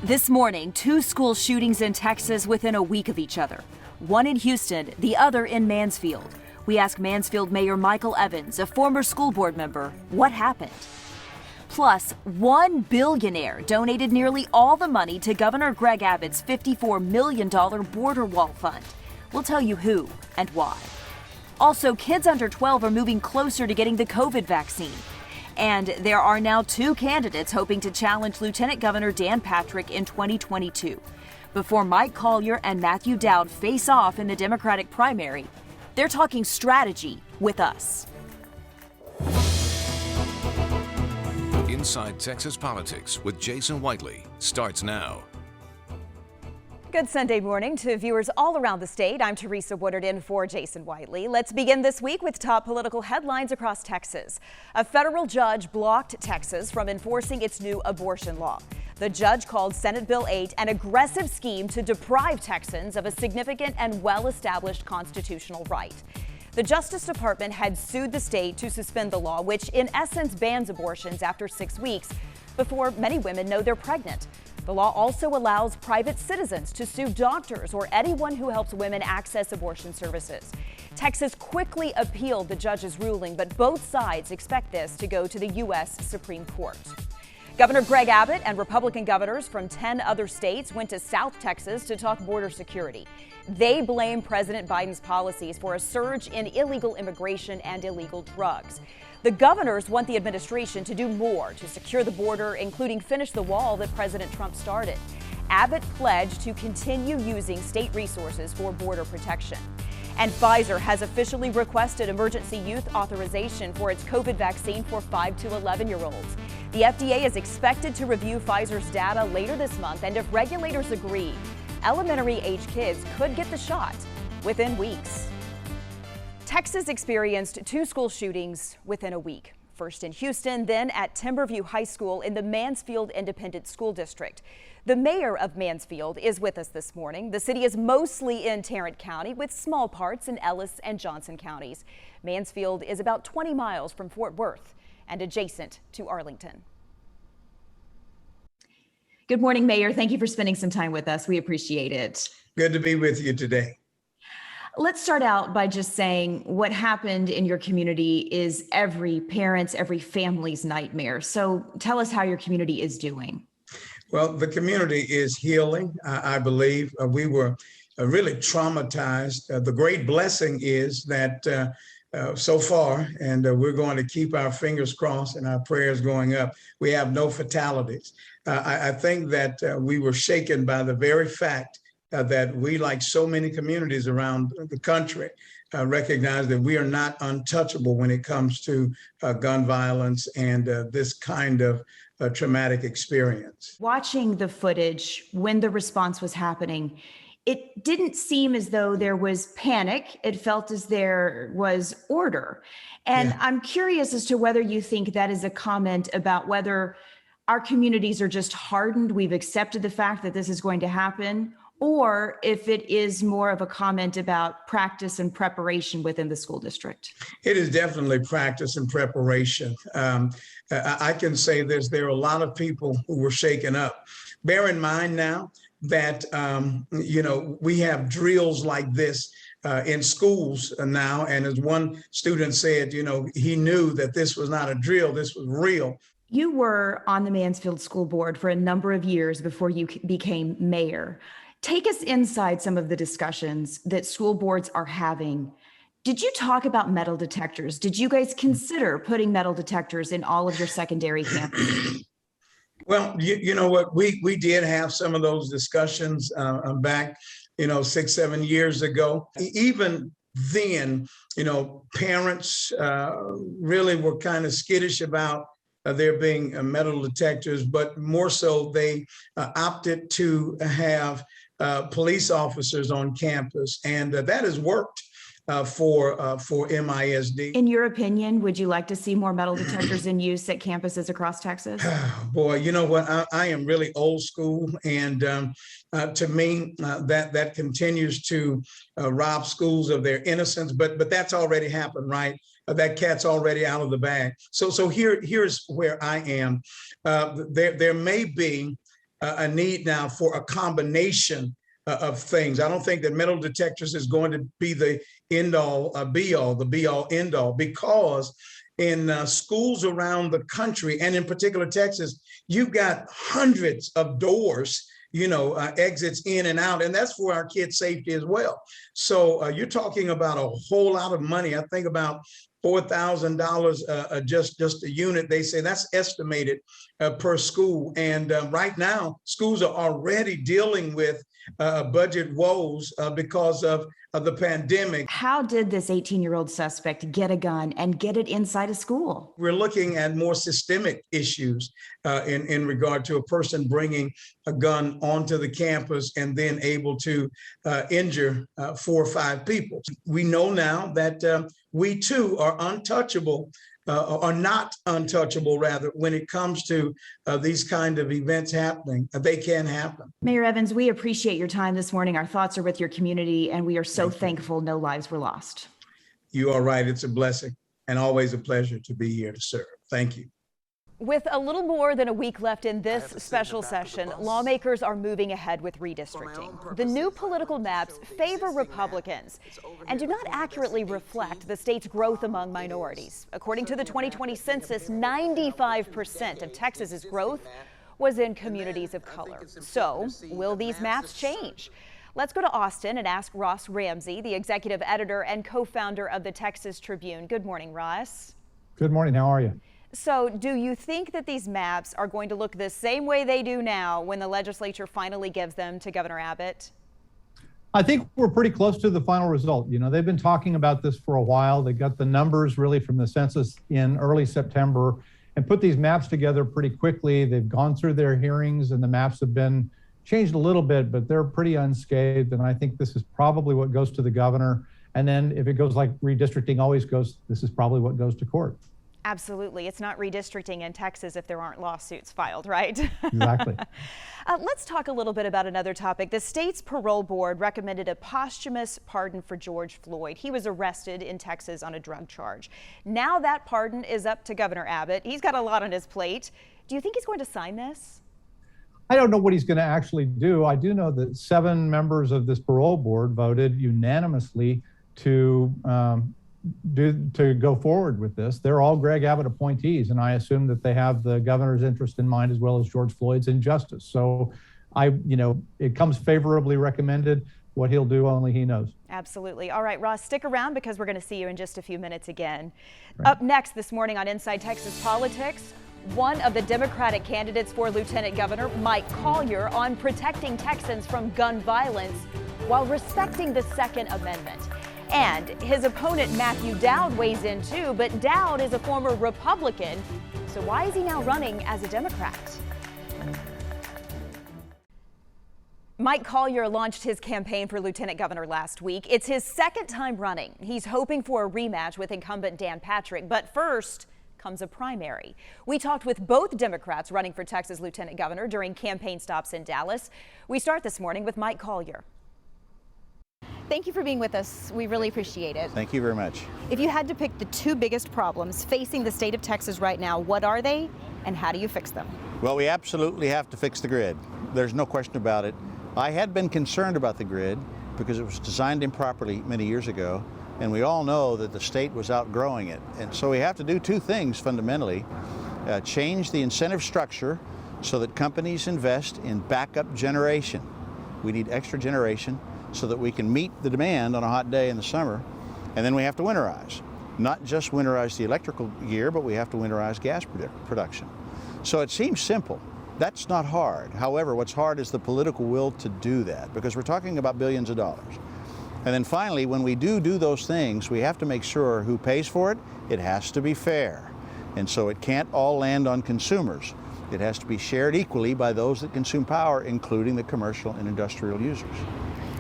This morning, two school shootings in Texas within a week of each other. One in Houston, the other in Mansfield. We ask Mansfield Mayor Michael Evans, a former school board member, what happened. Plus, one billionaire donated nearly all the money to Governor Greg Abbott's $54 million border wall fund. We'll tell you who and why. Also, kids under 12 are moving closer to getting the COVID vaccine. And there are now two candidates hoping to challenge Lieutenant Governor Dan Patrick in 2022. Before Mike Collier and Matthew Dowd face off in the Democratic primary, they're talking strategy with us. Inside Texas Politics with Jason Whiteley starts now. Good Sunday morning to viewers all around the state. I'm Teresa Woodard in for Jason Whiteley. Let's begin this week with top political headlines across Texas. A federal judge blocked Texas from enforcing its new abortion law. The judge called Senate Bill 8 an aggressive scheme to deprive Texans of a significant and well-established constitutional right. The Justice Department had sued the state to suspend the law, which in essence bans abortions after 6 weeks before many women know they're pregnant. The law also allows private citizens to sue doctors or anyone who helps women access abortion services. Texas quickly appealed the judge's ruling, but both sides expect this to go to the U.S. Supreme Court. Governor Greg Abbott and Republican governors from 10 other states went to South Texas to talk border security. They blame President Biden's policies for a surge in illegal immigration and illegal drugs. The governors want the administration to do more to secure the border, including finish the wall that President Trump started. Abbott pledged to continue using state resources for border protection. And Pfizer has officially requested emergency use authorization for its COVID vaccine for 5 to 11-year-olds. The FDA is expected to review Pfizer's data later this month, and if regulators agree, elementary-age kids could get the shot within weeks. Texas experienced two school shootings within a week. First in Houston, then at Timberview High School in the Mansfield Independent School District. The mayor of Mansfield is with us this morning. The city is mostly in Tarrant County with small parts in Ellis and Johnson counties. Mansfield is about 20 miles from Fort Worth and adjacent to Arlington. Good morning, Mayor. Thank you for spending some time with us. We appreciate it. Good to be with you today. Let's start out by just saying what happened in your community is every parent's, every family's nightmare. So tell us how your community is doing. Well, the community is healing, I believe. We were really traumatized. The great blessing is that so far, and we're going to keep our fingers crossed and our prayers going up, we have no fatalities. I think that we were shaken by the very fact that we, like so many communities around the country, recognize that we are not untouchable when it comes to gun violence and this kind of traumatic experience. Watching the footage when the response was happening, it didn't seem as though there was panic. It felt as there was order. And I'm curious as to whether you think that is a comment about whether our communities are just hardened, we've accepted the fact that this is going to happen, or if it is more of a comment about practice and preparation within the school district. It is definitely practice and preparation. I can say this, there are a lot of people who were shaken up. Bear in mind now that, we have drills like this in schools now. And as one student said, he knew that this was not a drill, this was real. You were on the Mansfield School Board for a number of years before you became mayor. Take us inside some of the discussions that school boards are having. Did you talk about metal detectors? Did you guys consider putting metal detectors in all of your secondary campuses? Well, you know what, we did have some of those discussions back, 6-7 years ago. Even then, parents really were kind of skittish about there being metal detectors, but more so they opted to have police officers on campus, and that has worked for MISD. In your opinion, would you like to see more metal detectors in use at campuses across Texas? Boy, you know what? I am really old school, and to me, that continues to rob schools of their innocence. But that's already happened, right? That cat's already out of the bag. So here's where I am. There may be a need now for a combination of things. I don't think that metal detectors is going to be the end all, be all, end all, because in schools around the country, and in particular Texas, you've got hundreds of doors, exits in and out, and that's for our kids' safety as well. So you're talking about a whole lot of money. I think about $4,000 just a unit. They say that's estimated per school. And right now, schools are already dealing with budget woes because of the pandemic. How did this 18-year-old suspect get a gun and get it inside a school? We're looking at more systemic issues in regard to a person bringing a gun onto the campus and then able to injure 4 or 5 people. We know now that we too are untouchable, or not untouchable rather, when it comes to these kind of events happening. They can happen. Mayor Evans, we appreciate your time this morning. Our thoughts are with your community, and we are so thankful no lives were lost. You are right. It's a blessing and always a pleasure to be here to serve. Thank you. With a little more than a week left in this special session, lawmakers are moving ahead with redistricting. The new political maps favor Republicans and do not accurately reflect the state's growth among minorities. According to the 2020 census, 95% of Texas's growth was in communities of color. So, will these maps change? Let's go to Austin and ask Ross Ramsey, the executive editor and co-founder of the Texas Tribune. Good morning, Ross. Good morning. How are you? So do you think that these maps are going to look the same way they do now when the legislature finally gives them to Governor Abbott? I think we're pretty close to the final result. They've been talking about this for a while. They got the numbers really from the census in early September and put these maps together pretty quickly. They've gone through their hearings and the maps have been changed a little bit, but they're pretty unscathed. And I think this is probably what goes to the governor. And then if it goes like redistricting always goes, this is probably what goes to court. Absolutely. It's not redistricting in Texas if there aren't lawsuits filed, right? Exactly. Let's talk a little bit about another topic. The state's parole board recommended a posthumous pardon for George Floyd. He was arrested in Texas on a drug charge. Now that pardon is up to Governor Abbott. He's got a lot on his plate. Do you think he's going to sign this? I don't know what he's going to actually do. I do know that 7 members of this parole board voted unanimously to go forward with this. They're all Greg Abbott appointees, and I assume that they have the governor's interest in mind as well as George Floyd's injustice. So it comes favorably recommended. What he'll do, only he knows. Absolutely. All right, Ross, stick around because we're going to see you in just a few minutes again. Right. Up next this morning on Inside Texas Politics, one of the Democratic candidates for Lieutenant Governor, Mike Collier, on protecting Texans from gun violence while respecting the Second Amendment. And his opponent, Matthew Dowd, weighs in too, but Dowd is a former Republican, so why is he now running as a Democrat? Mike Collier launched his campaign for Lieutenant Governor last week. It's his second time running. He's hoping for a rematch with incumbent Dan Patrick, but first comes a primary. We talked with both Democrats running for Texas Lieutenant Governor during campaign stops in Dallas. We start this morning with Mike Collier. Thank you for being with us. We really appreciate it. Thank you very much. If you had to pick the 2 biggest problems facing the state of Texas right now, what are they and how do you fix them? Well, we absolutely have to fix the grid. There's no question about it. I had been concerned about the grid because it was designed improperly many years ago, and we all know that the state was outgrowing it. And so we have to do 2 things fundamentally. Change the incentive structure so that companies invest in backup generation. We need extra generation so that we can meet the demand on a hot day in the summer. And then we have to winterize. Not just winterize the electrical gear, but we have to winterize gas production. So it seems simple. That's not hard. However, what's hard is the political will to do that, because we're talking about billions of dollars. And then finally, when we do those things, we have to make sure who pays for it. It has to be fair. And so it can't all land on consumers. It has to be shared equally by those that consume power, including the commercial and industrial users.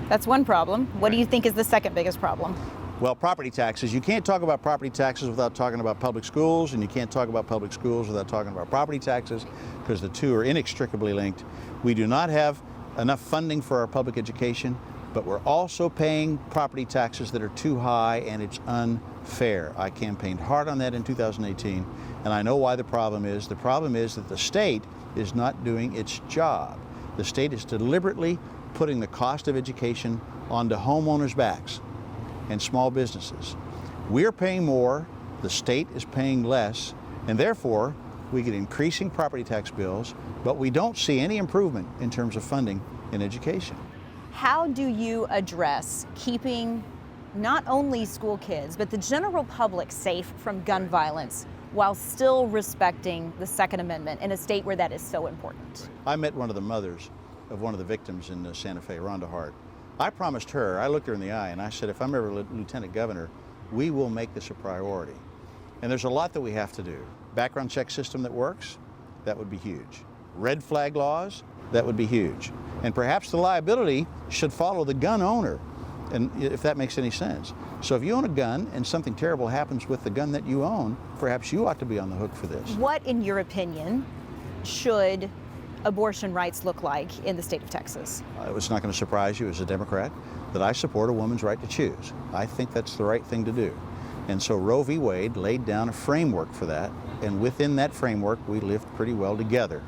That's one problem. What do you think is the second biggest problem? Well, property taxes. You can't talk about property taxes without talking about public schools, and you can't talk about public schools without talking about property taxes, because the 2 are inextricably linked. We do not have enough funding for our public education, but we're also paying property taxes that are too high, and it's unfair. I campaigned hard on that in 2018, and I know why the problem is. The problem is that the state is not doing its job. The state is deliberately putting the cost of education onto homeowners' backs and small businesses. We're paying more, the state is paying less, and therefore we get increasing property tax bills, but we don't see any improvement in terms of funding in education. How do you address keeping not only school kids, but the general public safe from gun violence while still respecting the Second Amendment in a state where that is so important? I met one of the mothers of one of the victims in Santa Fe, Rhonda Hart. I promised her, I looked her in the eye and I said, if I'm ever lieutenant governor, we will make this a priority. And there's a lot that we have to do. Background check system that works, that would be huge. Red flag laws, that would be huge. And perhaps the liability should follow the gun owner, and if that makes any sense. So if you own a gun and something terrible happens with the gun that you own, perhaps you ought to be on the hook for this. What, in your opinion, should abortion rights look like in the state of Texas? It's not going to surprise you as a Democrat that I support a woman's right to choose. I think that's the right thing to do. And so Roe v. Wade laid down a framework for that, and within that framework we lived pretty well together.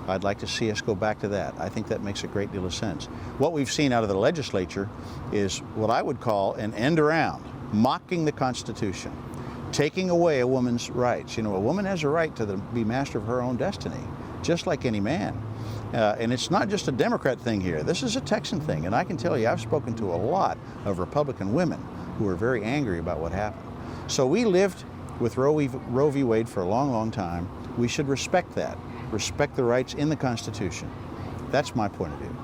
I'd like to see us go back to that. I think that makes a great deal of sense. What we've seen out of the legislature is what I would call an end around, mocking the Constitution, taking away a woman's rights. You know, a woman has a right to be master of her own destiny, just like any man. And it's not just a Democrat thing here. This is a Texan thing. And I can tell you, I've spoken to a lot of Republican women who are very angry about what happened. So we lived with Roe v. Wade for a long, long time. We should respect that. Respect the rights in the Constitution. That's my point of view.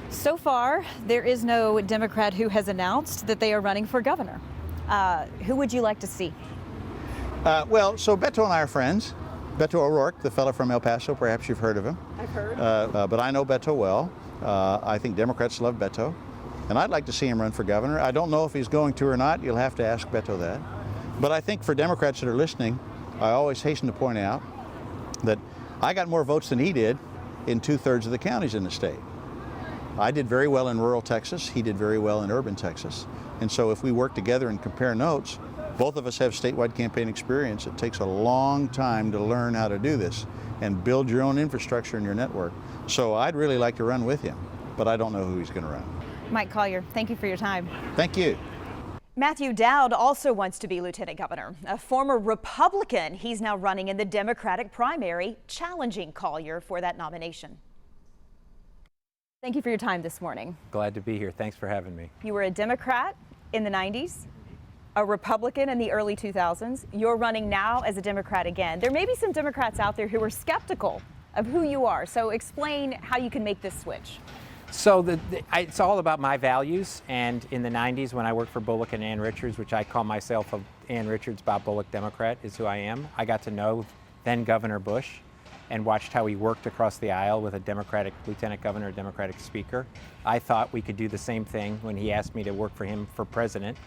So far, there is no Democrat who has announced that they are running for governor. Who would you like to see? So Beto and I are friends. Beto O'Rourke, the fellow from El Paso, perhaps you've heard of him. I've heard. But I know Beto well. I think Democrats love Beto. And I'd like to see him run for governor. I don't know if he's going to or not. You'll have to ask Beto that. But I think for Democrats that are listening, I always hasten to point out that I got more votes than he did in 2/3 of the counties in the state. I did very well in rural Texas. He did very well in urban Texas. And so if we work together and compare notes, both of us have statewide campaign experience. It takes a long time to learn how to do this and build your own infrastructure and your network. So I'd really like to run with him, but I don't know who he's going to run. Mike Collier, thank you for your time. Thank you. Matthew Dowd also wants to be lieutenant governor. A former Republican, he's now running in the Democratic primary, challenging Collier for that nomination. Thank you for your time this morning. Glad to be here. Thanks for having me. You were a Democrat in the 90s, a Republican in the early 2000s. You're running now as a Democrat again. There may be some Democrats out there who are skeptical of who you are. So explain how you can make this switch. So it's all about my values, and in the 90s when I worked for Bullock and Ann Richards, which I call myself a Ann Richards, Bob Bullock Democrat, is who I am. I got to know then Governor Bush and watched how he worked across the aisle with a Democratic lieutenant governor, a Democratic speaker. I thought we could do the same thing when he asked me to work for him for president,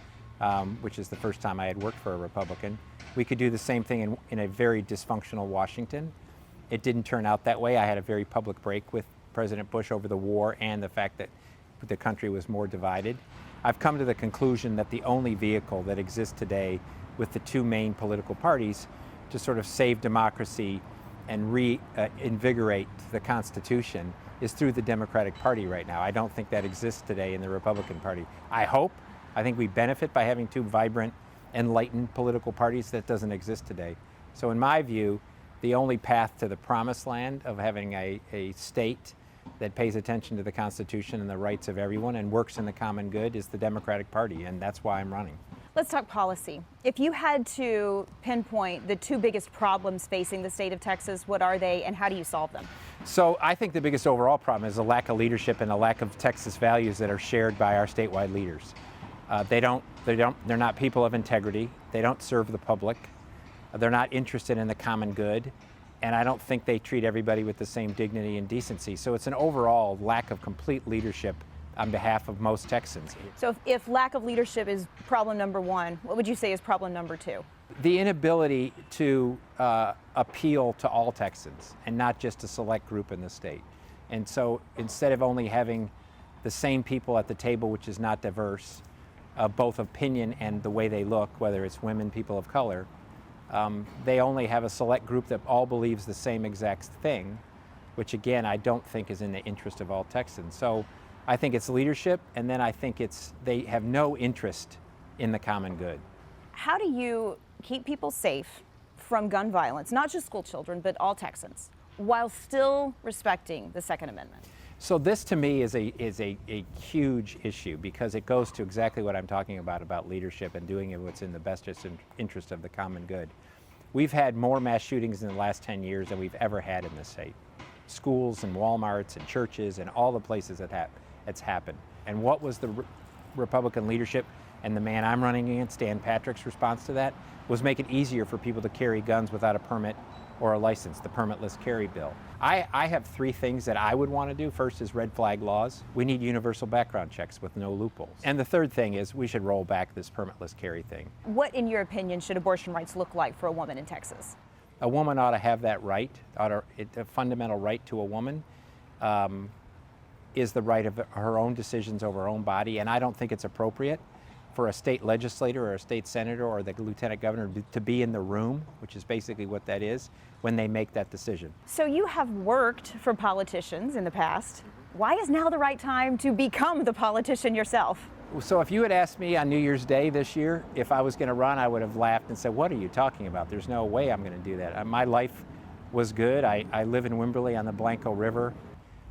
which is the first time I had worked for a Republican. We could do the same thing in a very dysfunctional Washington. It didn't turn out that way. I had a very public break with President Bush over the war and the fact that the country was more divided. I've come to the conclusion that the only vehicle that exists today with the two main political parties to sort of save democracy and reinvigorate the Constitution is through the Democratic Party right now. I don't think that exists today in the Republican Party. I think we benefit by having two vibrant, enlightened political parties. That doesn't exist today. So in my view, the only path to the promised land of having a state that pays attention to the Constitution and the rights of everyone and works in the common good is the Democratic Party, and that's why I'm running. Let's talk policy. If you had to pinpoint the two biggest problems facing the state of Texas, what are they and how do you solve them? So I think the biggest overall problem is a lack of leadership and a lack of Texas values that are shared by our statewide leaders. They're not people of integrity. They don't serve the public. They're not interested in the common good. And I don't think they treat everybody with the same dignity and decency. So it's an overall lack of complete leadership on behalf of most Texans. So if lack of leadership is problem number one, what would you say is problem number two? The inability to appeal to all Texans and not just a select group in the state. And so instead of only having the same people at the table, which is not diverse, both opinion and the way they look, whether it's women, people of color, they only have a select group that all believes the same exact thing, which again, I don't think is in the interest of all Texans. So I think it's leadership, and then I think they have no interest in the common good. How do you keep people safe from gun violence, not just school children, but all Texans, while still respecting the Second Amendment? So this to me is a huge issue, because it goes to exactly what I'm talking about leadership and doing what's in the best interest of the common good. We've had more mass shootings in the last 10 years than we've ever had in this state. Schools and Walmarts and churches and all the places that it's happened. And what was the Republican leadership and the man I'm running against, Dan Patrick's response to that, was make it easier for people to carry guns without a permit or a license, the permitless carry bill. I have three things that I would want to do. First is red flag laws. We need universal background checks with no loopholes. And the third thing is we should roll back this permitless carry thing. What, in your opinion, should abortion rights look like for a woman in Texas? A woman ought to have that right, a fundamental right to a woman is the right of her own decisions over her own body, and I don't think it's appropriate for a state legislator or a state senator or the lieutenant governor to be in the room, which is basically what that is, when they make that decision. So you have worked for politicians in the past. Why is now the right time to become the politician yourself? So if you had asked me on New Year's Day this year if I was going to run, I would have laughed and said, what are you talking about? There's no way I'm going to do that. My life was good. I live in Wimberley on the Blanco River.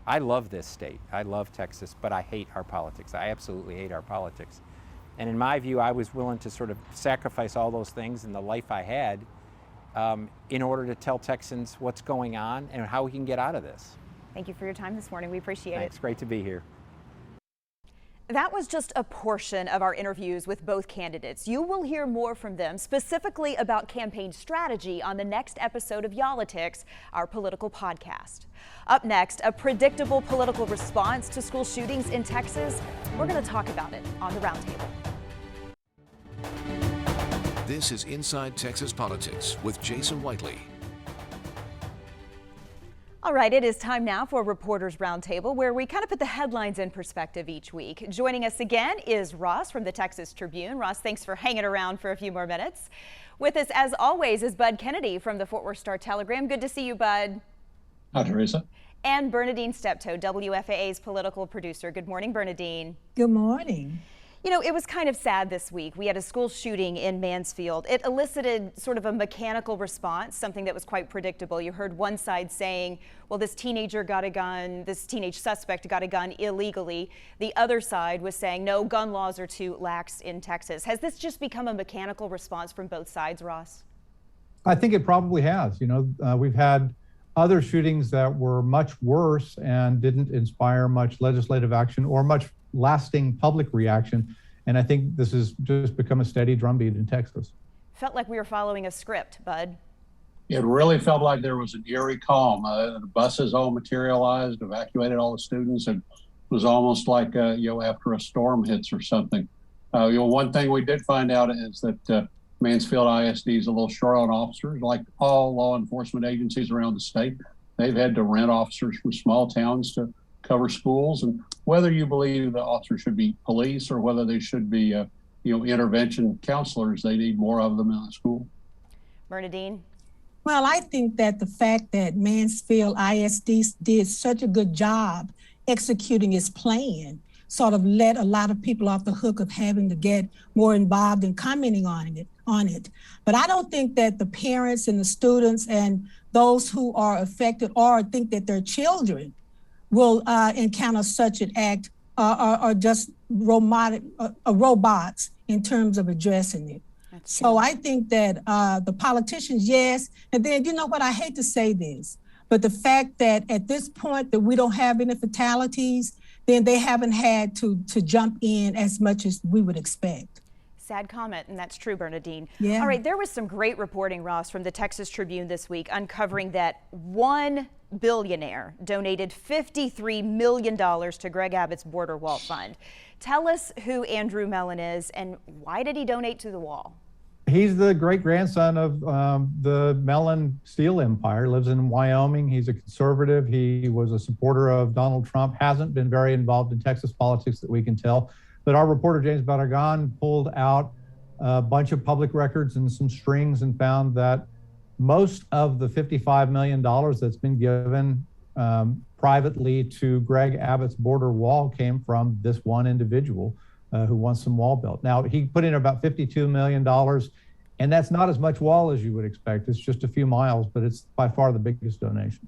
I love this state. I love Texas, but I hate our politics. I absolutely hate our politics. And in my view, I was willing to sort of sacrifice all those things in the life I had in order to tell Texans what's going on and how we can get out of this. Thank you for your time this morning. We appreciate it. It's great to be here. That was just a portion of our interviews with both candidates. You will hear more from them, specifically about campaign strategy, on the next episode of Y'all-itics, our political podcast. Up next, a predictable political response to school shootings in Texas. We're going to talk about it on the Roundtable. This is Inside Texas Politics with Jason Whiteley. All right, it is time now for Reporters Roundtable, where we kind of put the headlines in perspective each week. Joining us again is Ross from the Texas Tribune. Ross, thanks for hanging around for a few more minutes. With us, as always, is Bud Kennedy from the Fort Worth Star-Telegram. Good to see you, Bud. Hi, Teresa. And Bernadine Steptoe, WFAA's political producer. Good morning, Bernadine. Good morning. You know, it was kind of sad this week. We had a school shooting in Mansfield. It elicited sort of a mechanical response, something that was quite predictable. You heard one side saying, well, this teenager got a gun, this teenage suspect got a gun illegally. The other side was saying, no, gun laws are too lax in Texas. Has this just become a mechanical response from both sides, Ross? I think it probably has. You know, we've had other shootings that were much worse and didn't inspire much legislative action or much lasting public reaction. And I think this has just become a steady drumbeat in Texas. Felt like we were following a script, Bud. It really felt like there was an eerie calm. The buses all materialized, evacuated all the students, and it was almost like, after a storm hits or something. One thing we did find out is that Mansfield ISD is a little short on officers. Like all law enforcement agencies around the state, they've had to rent officers from small towns to cover schools. And whether you believe the officers should be police or whether they should be, intervention counselors, they need more of them in the school. Bernadine? Well, I think that the fact that Mansfield ISD did such a good job executing its plan sort of let a lot of people off the hook of having to get more involved in commenting on it. But I don't think that the parents and the students and those who are affected or think that their children will encounter such an act are just robots in terms of addressing it. So I think that the politicians, yes, and then, you know what, I hate to say this, but the fact that at this point that we don't have any fatalities, then they haven't had to jump in as much as we would expect. Sad comment, and that's true, Bernadine. Yeah. All right, there was some great reporting, Ross, from the Texas Tribune this week, uncovering that one billionaire donated $53 million to Greg Abbott's Border Wall Fund. Tell us who Andrew Mellon is and why did he donate to the wall? He's the great-grandson of the Mellon steel empire, lives in Wyoming. He's a conservative. He was a supporter of Donald Trump, hasn't been very involved in Texas politics that we can tell. But our reporter, James Barragan, pulled out a bunch of public records and some strings and found that most of the $55 million that's been given privately to Greg Abbott's border wall came from this one individual who wants some wall built. Now, he put in about $52 million, and that's not as much wall as you would expect. It's just a few miles, but it's by far the biggest donation.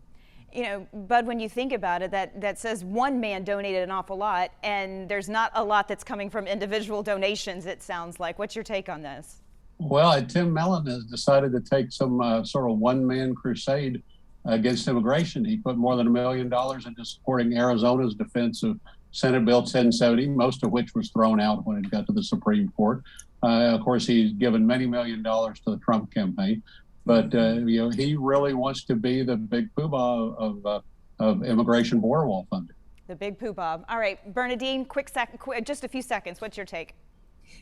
You know, Bud, when you think about it, that says one man donated an awful lot, and there's not a lot that's coming from individual donations, it sounds like. What's your take on this? Well, Tim Mellon has decided to take some sort of one-man crusade against immigration. He put more than $1 million into supporting Arizona's defense of Senate Bill 1070, most of which was thrown out when it got to the Supreme Court. Of course, he's given many $1 million to the Trump campaign, but you know, he really wants to be the big poobah of immigration border wall funding. The big poobah. All right, Bernadine, just a few seconds. What's your take?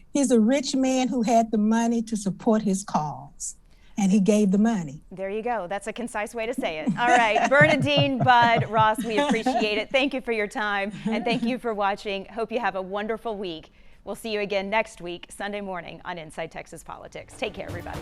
He's a rich man who had the money to support his cause, and he gave the money. There you go. That's a concise way to say it. All right, Bernadine, Bud, Ross, we appreciate it. Thank you for your time, and thank you for watching. Hope you have a wonderful week. We'll see you again next week, Sunday morning on Inside Texas Politics. Take care, everybody.